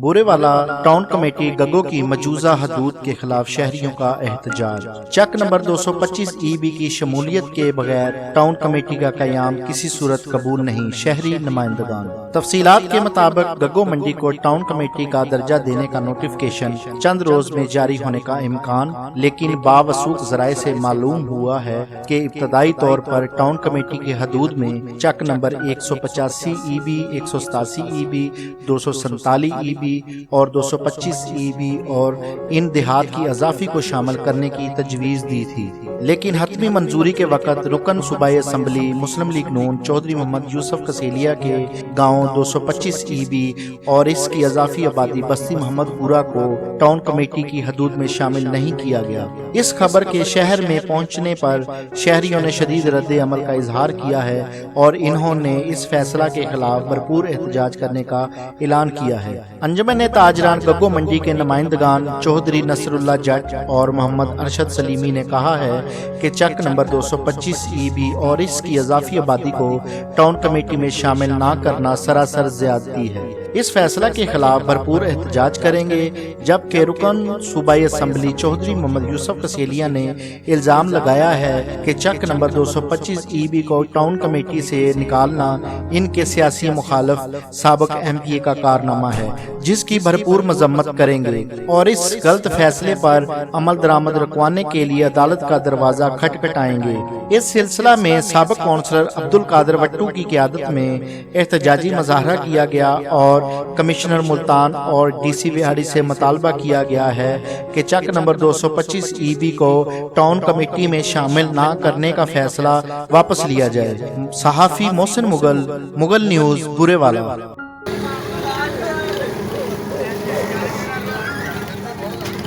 بورے والا town committee گگو کی مجوزہ حدود کے خلاف شہریوں کا احتجاج۔ چک نمبر 225 ای بی کی شمولیت کے بغیر ٹاؤن کمیٹی کا قیام کسی صورت قبول نہیں، شہری نمائندگان۔ تفصیلات کے مطابق گگو منڈی کو ٹاؤن کمیٹی کا درجہ دینے کا نوٹیفکیشن چند روز میں جاری ہونے کا امکان، لیکن باوثوق ذرائع سے معلوم ہوا ہے کہ ابتدائی طور پر ٹاؤن کمیٹی کی حدود میں چک number 185 E B, 187 E B, 247 E B اور 225 ای بی اور ان دیہات کی اضافی کو شامل کرنے کی تجویز دی تھی، لیکن حتمی منظوری کے وقت رکن صوبائی اسمبلی مسلم لیگ نون چودھری محمد یوسف کسیلیا کے گاؤں 225 ای بی اور اس کی اضافی آبادی بستی محمد پورہ کو ٹاؤن کمیٹی کی حدود میں شامل نہیں کیا گیا۔ اس خبر کے شہر میں پہنچنے پر شہریوں نے شدید رد عمل کا اظہار کیا ہے اور انہوں نے اس فیصلہ کے خلاف بھرپور احتجاج کرنے کا اعلان کیا ہے۔ انجمن تاجران گگو منڈی کے نمائندگان چودھری نصر اللہ جٹ اور محمد ارشد سلیمی نے کہا ہے کہ چک نمبر 225 ای بی اور اس کی اضافی آبادی کو ٹاؤن کمیٹی میں شامل نہ کرنا سراسر زیادتی ہے۔ اس فیصلہ کے خلاف بھرپور احتجاج کریں گے، جبکہ رکن صوبائی اسمبلی چودھری محمد یوسف کسیلیا نے الزام لگایا ہے کہ چک نمبر 225 ای بی کو ٹاؤن کمیٹی سے نکالنا ان کے سیاسی مخالف سابق ایم پی اے کا کارنامہ ہے، جس کی بھرپور مذمت کریں گے اور اس غلط فیصلے پر عمل درآمد رکھوانے کے لیے عدالت کا دروازہ کھٹکھٹائیں گے۔ اس سلسلہ میں سابق کونسلر عبدالقادر وٹو کی قیادت میں احتجاجی مظاہرہ کیا گیا اور کمشنر ملتان اور ڈی سی وہاڑی سے مطالبہ کیا گیا ہے کہ چک نمبر 225 ای بی کو ٹاؤن کمیٹی میں شامل نہ کرنے کا فیصلہ واپس لیا جائے۔ صحافی محسن مغل، مغل نیوز، بورے والا۔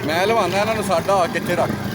میں لوانا انہوں نے ساڈا کتنے رکھ